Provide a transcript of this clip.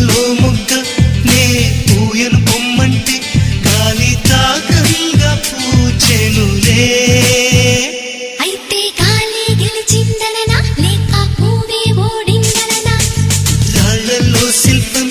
గుండెల్లో మొగ్గ నే పూయను పొమ్మంటే గాలి తాకంగా పూచెనులే. అయితే గాలి గెలిచిందననా లేక పూవే ఓడిందననా? రాళ్లలో శిల్పం